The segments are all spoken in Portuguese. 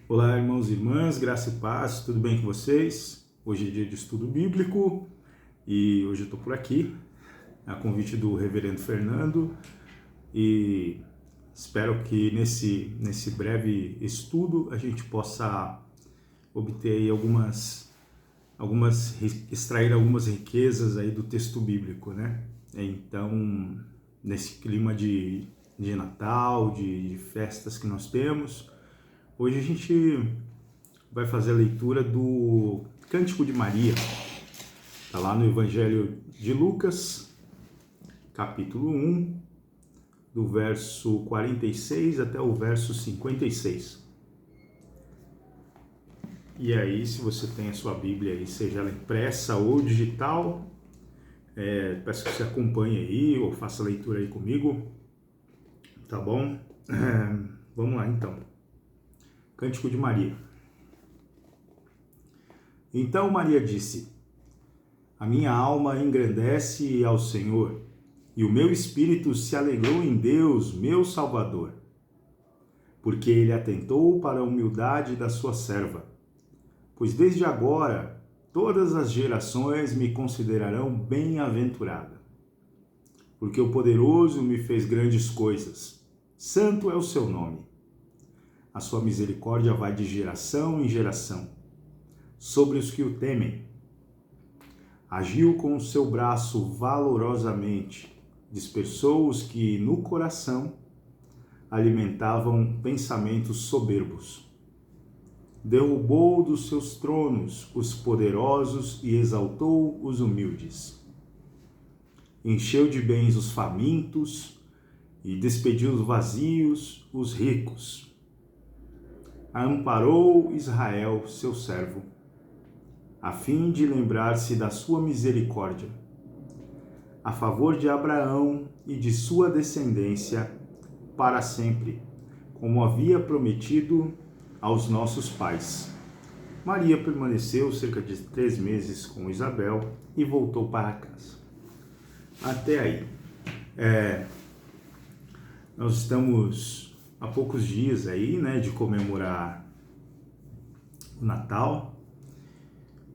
Olá, irmãos e irmãs, graça e paz, tudo bem com vocês? Hoje é dia de estudo bíblico e hoje eu estou por aqui, a convite do Reverendo Fernando, e espero que nesse breve estudo a gente possa obter aí extrair algumas riquezas aí do texto bíblico, né? Então, nesse clima de Natal, de festas que nós temos, hoje a gente vai fazer a leitura do Cântico de Maria. Está lá no Evangelho de Lucas, capítulo 1, do verso 46 até o verso 56. E aí, se você tem a sua Bíblia aí, seja ela impressa ou digital, peço que você acompanhe aí ou faça a leitura aí comigo, tá bom? Vamos lá então. Cântico de Maria. Então Maria disse: A minha alma engrandece ao Senhor, e o meu espírito se alegrou em Deus, meu Salvador, porque ele atentou para a humildade da sua serva. Pois desde agora todas as gerações me considerarão bem-aventurada, porque o poderoso me fez grandes coisas. Santo é o seu nome. A sua misericórdia vai de geração em geração sobre os que o temem. Agiu com o seu braço valorosamente, dispersou os que no coração alimentavam pensamentos soberbos. Derrubou dos seus tronos os poderosos e exaltou os humildes. Encheu de bens os famintos e despediu os vazios os ricos. Amparou Israel, seu servo, a fim de lembrar-se da sua misericórdia, a favor de Abraão e de sua descendência para sempre, como havia prometido aos nossos pais. Maria permaneceu cerca de 3 meses com Isabel e voltou para casa. Até aí. Nós estamos há poucos dias aí, né, de comemorar o Natal.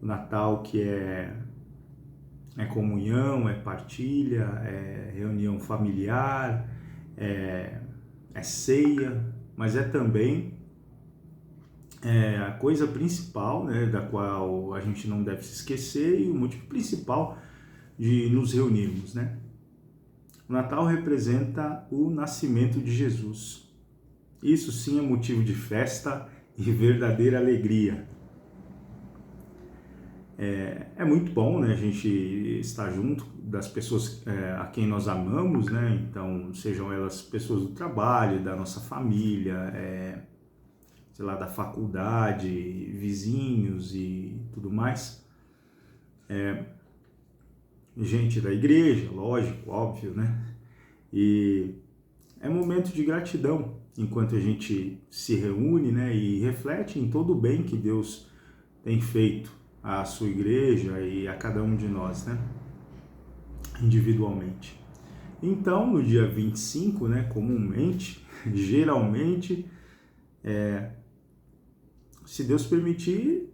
O Natal que é comunhão, é partilha, é reunião familiar, é ceia, mas é também a coisa principal, né, da qual a gente não deve se esquecer, e o motivo principal de nos reunirmos, né? O Natal representa o nascimento de Jesus. Isso sim é motivo de festa e verdadeira alegria. É muito bom, né, a gente estar junto das pessoas a quem nós amamos, né? Então, sejam elas pessoas do trabalho, da nossa família, sei lá, da faculdade, vizinhos e tudo mais. Gente da igreja, lógico, óbvio, né? E é momento de gratidão enquanto a gente se reúne, né, e reflete em todo o bem que Deus tem feito à sua igreja e a cada um de nós, né, individualmente. Então, no dia 25, né, comumente, geralmente, se Deus permitir,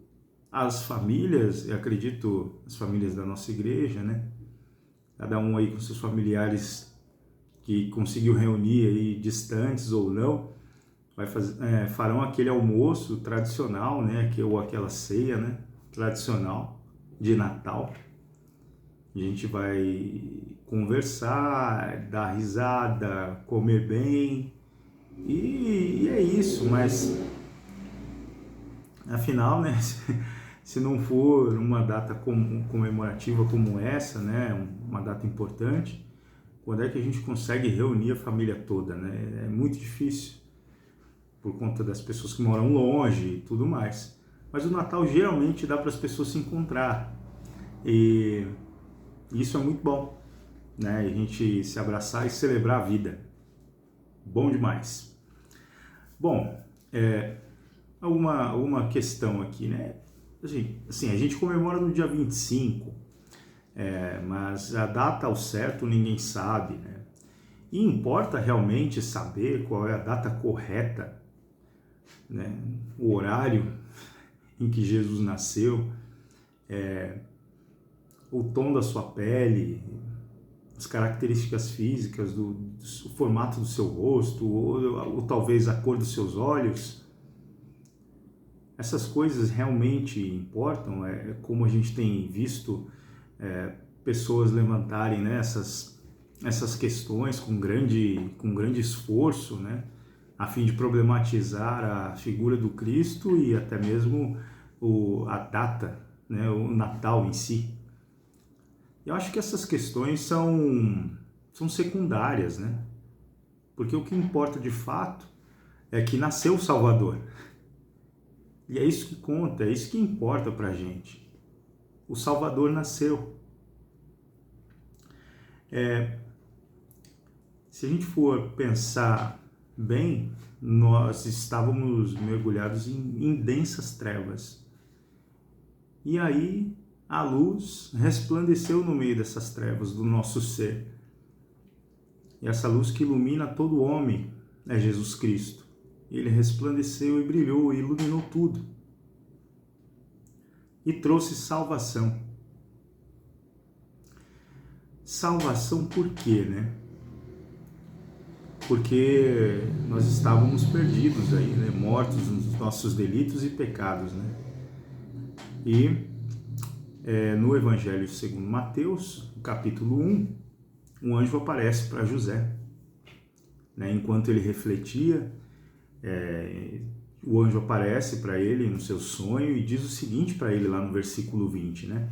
as famílias, eu acredito, as famílias da nossa igreja, né, cada um aí com seus familiares que conseguiu reunir aí distantes ou não, farão aquele almoço tradicional, né, ou aquela ceia, né, tradicional de Natal. A gente vai conversar, dar risada, comer bem, e é isso, mas afinal, né, se não for uma data comemorativa como essa, né, uma data importante, quando é que a gente consegue reunir a família toda, né? É muito difícil, por conta das pessoas que moram longe e tudo mais. Mas o Natal geralmente dá para as pessoas se encontrar, e isso é muito bom, né? A gente se abraçar e celebrar a vida. Bom demais. Bom, alguma questão aqui, né? Assim, a gente comemora no dia 25, mas a data ao certo ninguém sabe, né? E importa realmente saber qual é a data correta né? O horário em que Jesus nasceu, o tom da sua pele, as características físicas, do formato do seu rosto, ou talvez a cor dos seus olhos. Essas coisas realmente importam, como a gente tem visto pessoas levantarem, né, essas questões com grande esforço, né, a fim de problematizar a figura do Cristo e até mesmo a data, né, o Natal em si. Eu acho que essas questões são secundárias, né? Porque o que importa de fato é que nasceu o Salvador. E é isso que conta, é isso que importa pra gente. O Salvador nasceu. Se a gente for pensar bem, nós estávamos mergulhados em densas trevas. E aí a luz resplandeceu no meio dessas trevas do nosso ser. E essa luz que ilumina todo homem é Jesus Cristo. Ele resplandeceu e brilhou e iluminou tudo. E trouxe salvação. Salvação por quê, né? Porque nós estávamos perdidos aí, né? Mortos nos nossos delitos e pecados, né? E no Evangelho segundo Mateus, capítulo 1, um anjo aparece para José, né? Enquanto ele refletia, o anjo aparece para ele no seu sonho e diz o seguinte para ele lá no versículo 20, né?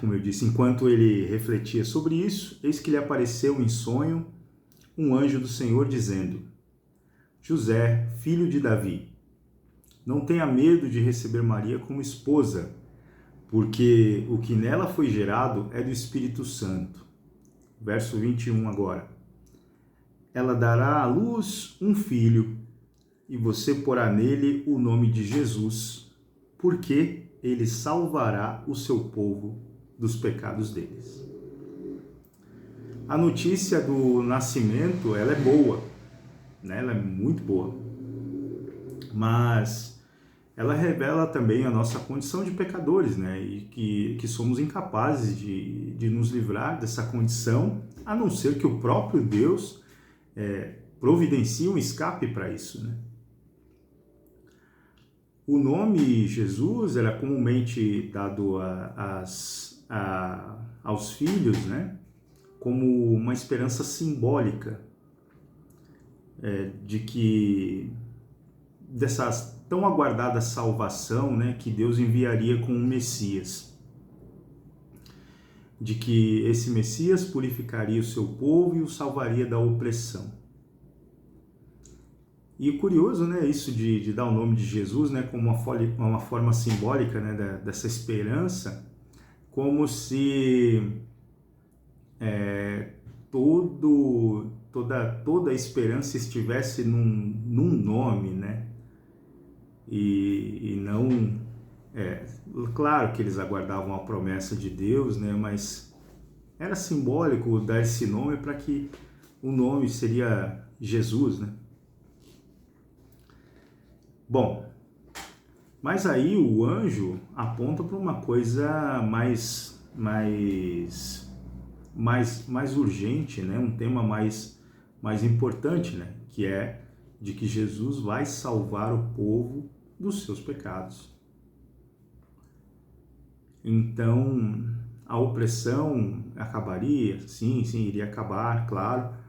Como eu disse, enquanto ele refletia sobre isso, eis que lhe apareceu em sonho um anjo do Senhor dizendo: José, filho de Davi, não tenha medo de receber Maria como esposa, porque o que nela foi gerado é do Espírito Santo. Verso 21 agora. Ela dará à luz um filho, e você porá nele o nome de Jesus, porque ele salvará o seu povo dos pecados deles. A notícia do nascimento, ela é boa, né? Ela é muito boa, mas ela revela também a nossa condição de pecadores, né? E que somos incapazes de nos livrar dessa condição, a não ser que o próprio Deus providencie um escape para isso, né? O nome Jesus era comumente dado aos filhos, né, como uma esperança simbólica de que dessa tão aguardada salvação, né, que Deus enviaria com o Messias, de que esse Messias purificaria o seu povo e o salvaria da opressão. E curioso, né, isso de dar o nome de Jesus, né, como uma forma simbólica, né, dessa esperança, como se toda a esperança estivesse num nome, né, e não... claro que eles aguardavam a promessa de Deus, né, mas era simbólico dar esse nome para que o nome seria Jesus, né? Bom, mas aí o anjo aponta para uma coisa mais urgente, né? Um tema mais importante, né? Que é de que Jesus vai salvar o povo dos seus pecados. Então, a opressão acabaria? Sim, iria acabar, claro.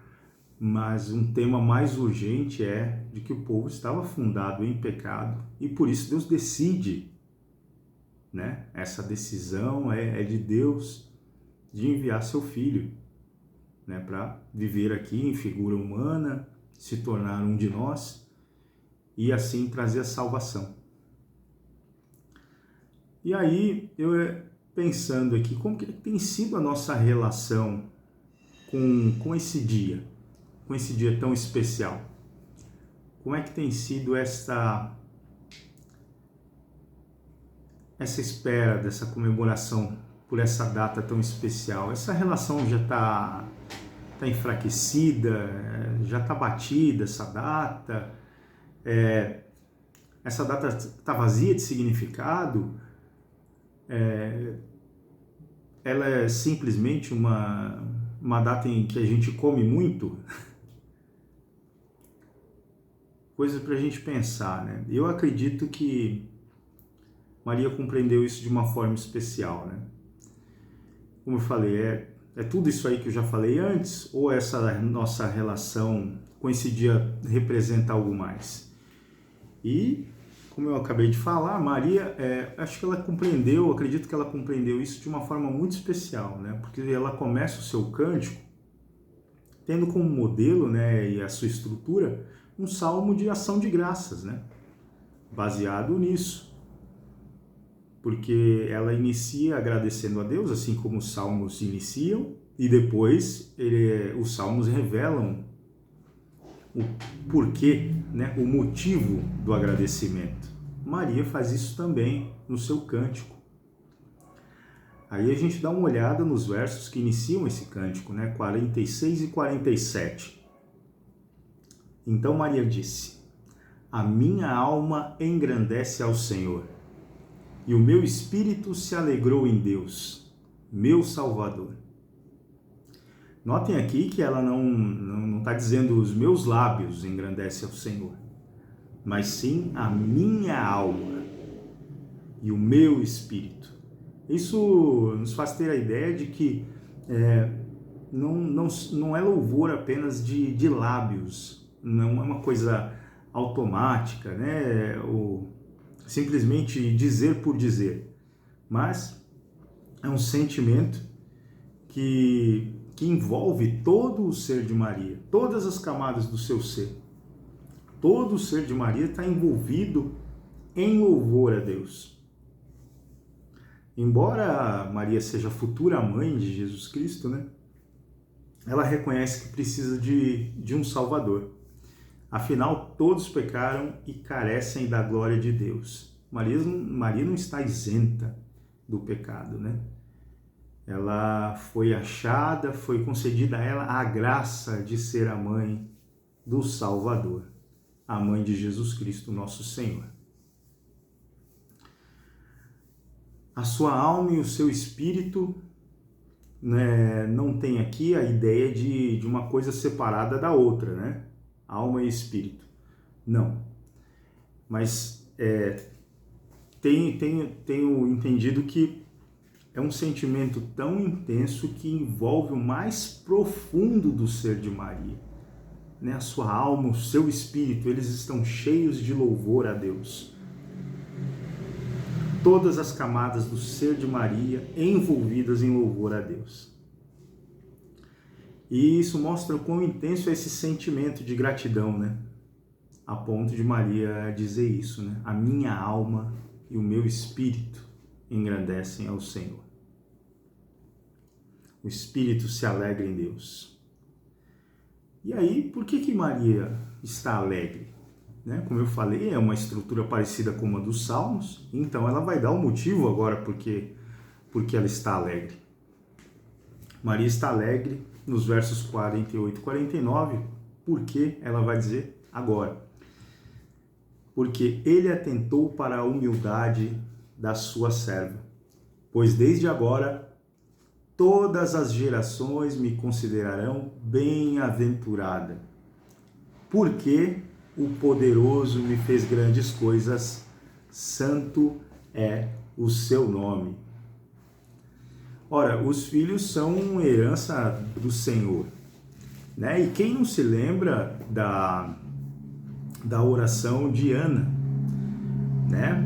Mas um tema mais urgente é de que o povo estava fundado em pecado e por isso Deus decide, né? Essa decisão é de Deus de enviar seu filho, né, para viver aqui em figura humana, se tornar um de nós e assim trazer a salvação. E aí eu pensando aqui, como que tem sido a nossa relação com esse dia? Com esse dia tão especial? Como é que tem sido essa espera dessa comemoração por essa data tão especial? Essa relação já está está enfraquecida, já está batida essa data, essa data está vazia de significado, ela é simplesmente uma data em que a gente come muito. Coisa para a gente pensar, né? Eu acredito que Maria compreendeu isso de uma forma especial, né? Como eu falei, é tudo isso aí que eu já falei antes, ou essa nossa relação coincidia, representa algo mais? E, como eu acabei de falar, Maria, acho que ela compreendeu, acredito que ela compreendeu isso de uma forma muito especial, né? Porque ela começa o seu cântico tendo como modelo, né, e a sua estrutura, um salmo de ação de graças, né? Baseado nisso. Porque ela inicia agradecendo a Deus, assim como os salmos iniciam, e depois os salmos revelam o porquê, né, o motivo do agradecimento. Maria faz isso também no seu cântico. Aí a gente dá uma olhada nos versos que iniciam esse cântico, né, 46 e 47. Então Maria disse: a minha alma engrandece ao Senhor, e o meu espírito se alegrou em Deus, meu Salvador. Notem aqui que ela não está dizendo os meus lábios engrandece ao Senhor, mas sim a minha alma e o meu espírito. Isso nos faz ter a ideia de que não é louvor apenas de lábios, não é uma coisa automática, né? Ou simplesmente dizer por dizer, mas é um sentimento que envolve todo o ser de Maria, todas as camadas do seu ser. Todo o ser de Maria está envolvido em louvor a Deus. Embora Maria seja a futura mãe de Jesus Cristo, né, ela reconhece que precisa de um Salvador. Afinal, todos pecaram e carecem da glória de Deus. Maria não está isenta do pecado, né? Ela foi achada, foi concedida a ela a graça de ser a mãe do Salvador, a mãe de Jesus Cristo, nosso Senhor. A sua alma e o seu espírito, né, não tem aqui a ideia de uma coisa separada da outra, né? Alma e espírito. Não. Mas tenho entendido que é um sentimento tão intenso que envolve o mais profundo do ser de Maria. Né? A sua alma, o seu espírito, eles estão cheios de louvor a Deus. Todas as camadas do ser de Maria envolvidas em louvor a Deus. E isso mostra o quão intenso é esse sentimento de gratidão, né? A ponto de Maria dizer isso, né? A minha alma e o meu espírito engrandecem ao Senhor. O espírito se alegra em Deus. E aí, por que Maria está alegre? Né? Como eu falei, é uma estrutura parecida com uma dos Salmos, então ela vai dar um motivo agora porque ela está alegre. Maria está alegre nos versos 48 e 49, porque ela vai dizer agora. Porque ele atentou para a humildade da sua serva, pois desde agora todas as gerações me considerarão bem-aventurada, porque o poderoso me fez grandes coisas, santo é o seu nome. Ora, os filhos são herança do Senhor, né? E quem não se lembra da oração de Ana, né?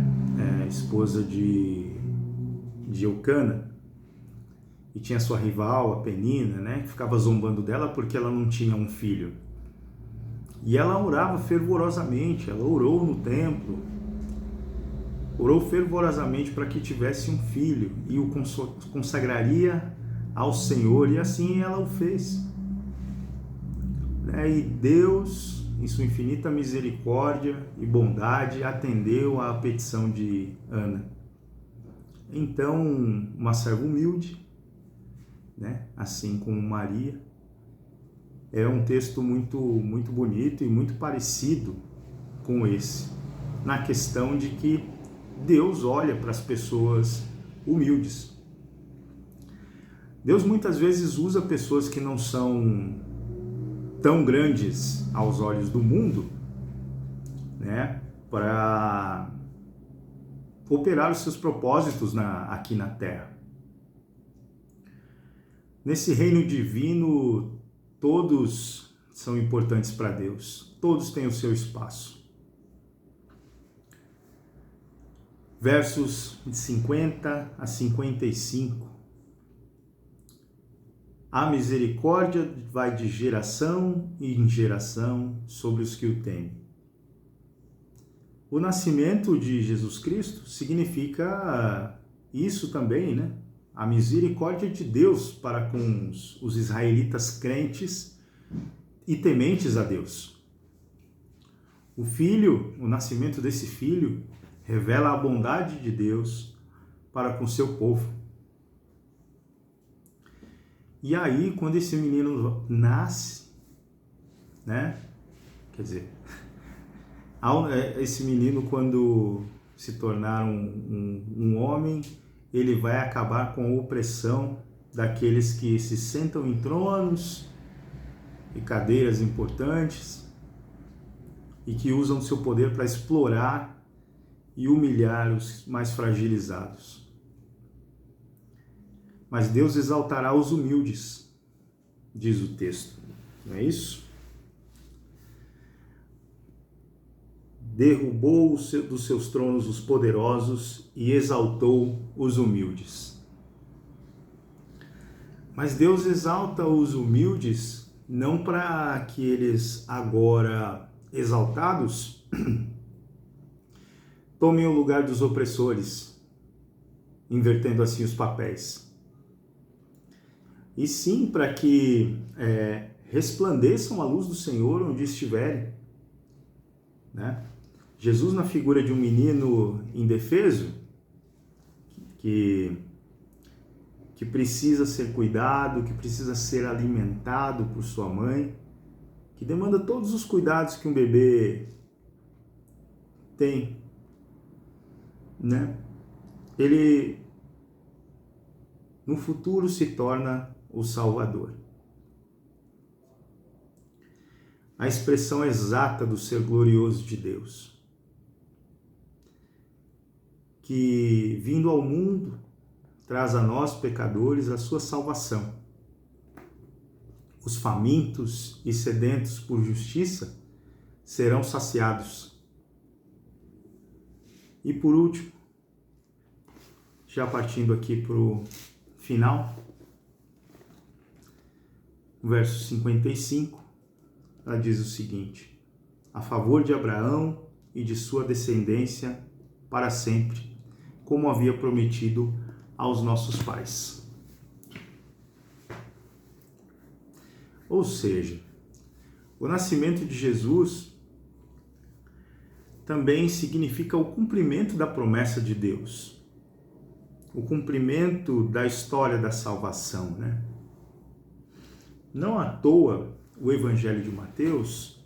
Esposa de Eucana, e tinha sua rival, a Penina, né? Que ficava zombando dela porque ela não tinha um filho. E ela orava fervorosamente, ela orou no templo, orou fervorosamente para que tivesse um filho e o consagraria ao Senhor, e assim ela o fez. E Deus, em sua infinita misericórdia e bondade, atendeu à petição de Ana. Então, uma serva humilde, né? Assim como Maria, é um texto muito bonito e muito parecido com esse, na questão de que Deus olha para as pessoas humildes. Deus muitas vezes usa pessoas que não são tão grandes aos olhos do mundo, né, para operar os seus propósitos aqui na Terra. Nesse reino divino, todos são importantes para Deus, todos têm o seu espaço. Versos de 50 a 55. A misericórdia vai de geração em geração sobre os que o temem. O nascimento de Jesus Cristo significa isso também, né? A misericórdia de Deus para com os israelitas crentes e tementes a Deus. O filho, o nascimento desse filho, revela a bondade de Deus para com seu povo. E aí, quando esse menino nasce, né? Quer dizer, esse menino, quando se tornar um homem, ele vai acabar com a opressão daqueles que se sentam em tronos e cadeiras importantes e que usam o seu poder para explorar e humilhar os mais fragilizados. Mas Deus exaltará os humildes, diz o texto, não é isso? Derrubou dos seus tronos os poderosos e exaltou os humildes. Mas Deus exalta os humildes não para que eles, agora exaltados, tomem o lugar dos opressores, invertendo assim os papéis. E sim para que resplandeçam a luz do Senhor onde estiverem, né? Jesus, na figura de um menino indefeso, que precisa ser cuidado, que precisa ser alimentado por sua mãe, que demanda todos os cuidados que um bebê tem, né? Ele, no futuro, se torna o Salvador. A expressão exata do ser glorioso de Deus, que, vindo ao mundo, traz a nós, pecadores, a sua salvação. Os famintos e sedentos por justiça serão saciados. E por último, já partindo aqui para o final, verso 55, ela diz o seguinte: a favor de Abraão e de sua descendência para sempre, como havia prometido aos nossos pais. Ou seja, o nascimento de Jesus também significa o cumprimento da promessa de Deus, o cumprimento da história da salvação, né? Não à toa, o Evangelho de Mateus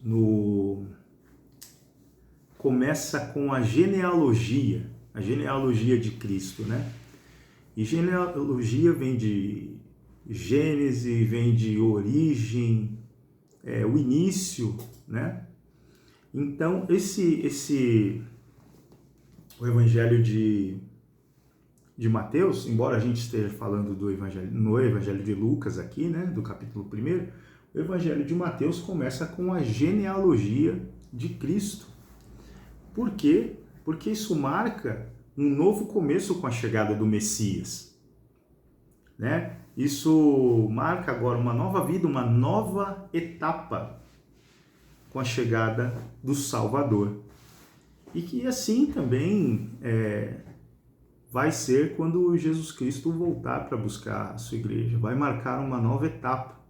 começa com a genealogia de Cristo, né? E genealogia vem de Gênese, vem de origem, o início, né? Então, o Evangelho de Mateus, embora a gente esteja falando no Evangelho de Lucas aqui, né, do capítulo 1, o Evangelho de Mateus começa com a genealogia de Cristo. Por quê? Porque isso marca um novo começo com a chegada do Messias, né? Isso marca agora uma nova vida, uma nova etapa com a chegada do Salvador. E que assim também vai ser quando Jesus Cristo voltar para buscar a sua igreja. Vai marcar uma nova etapa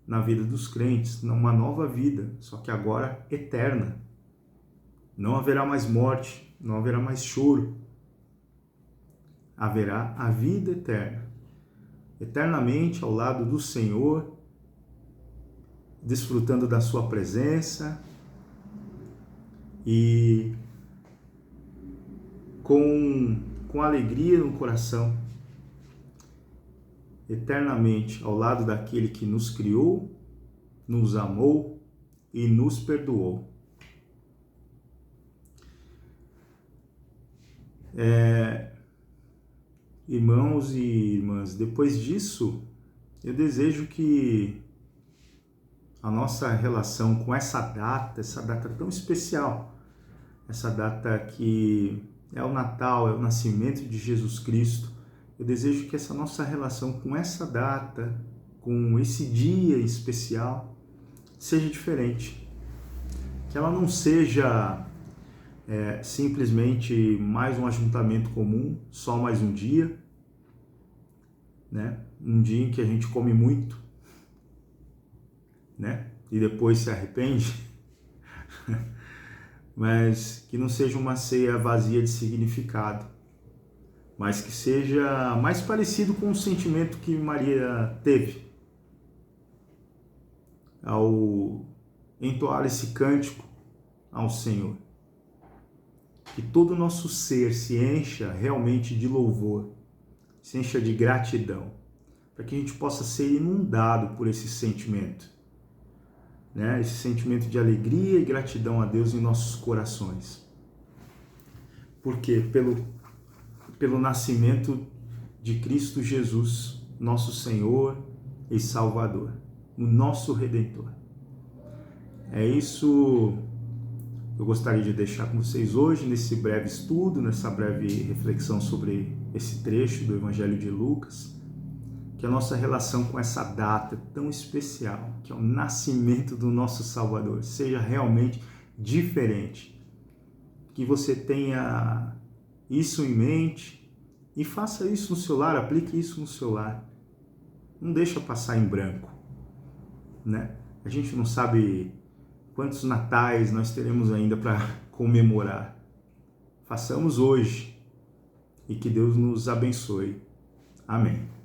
na vida dos crentes, uma nova vida, só que agora eterna. Não haverá mais morte, não haverá mais choro. Haverá a vida eterna. Eternamente ao lado do Senhor, desfrutando da sua presença e com alegria no coração, eternamente ao lado daquele que nos criou, nos amou e nos perdoou. Irmãos e irmãs, depois disso, eu desejo que a nossa relação com essa data tão especial, essa data que é o Natal, é o nascimento de Jesus Cristo, eu desejo que essa nossa relação com essa data, com esse dia especial, seja diferente. Que ela não seja simplesmente mais um ajuntamento comum, só mais um dia, né? Um dia em que a gente come muito, né? E depois se arrepende, mas que não seja uma ceia vazia de significado, mas que seja mais parecido com o sentimento que Maria teve ao entoar esse cântico ao Senhor. Que todo o nosso ser se encha realmente de louvor, se encha de gratidão, para que a gente possa ser inundado por esse sentimento, né? Esse sentimento de alegria e gratidão a Deus em nossos corações. Porque pelo nascimento de Cristo Jesus, nosso Senhor e Salvador, o nosso Redentor. É isso que eu gostaria de deixar com vocês hoje, nesse breve estudo, nessa breve reflexão sobre esse trecho do Evangelho de Lucas. Que a nossa relação com essa data tão especial, que é o nascimento do nosso Salvador, seja realmente diferente. Que você tenha isso em mente e faça isso no seu lar, aplique isso no seu lar. Não deixa passar em branco, né? A gente não sabe quantos natais nós teremos ainda para comemorar. Façamos hoje e que Deus nos abençoe. Amém.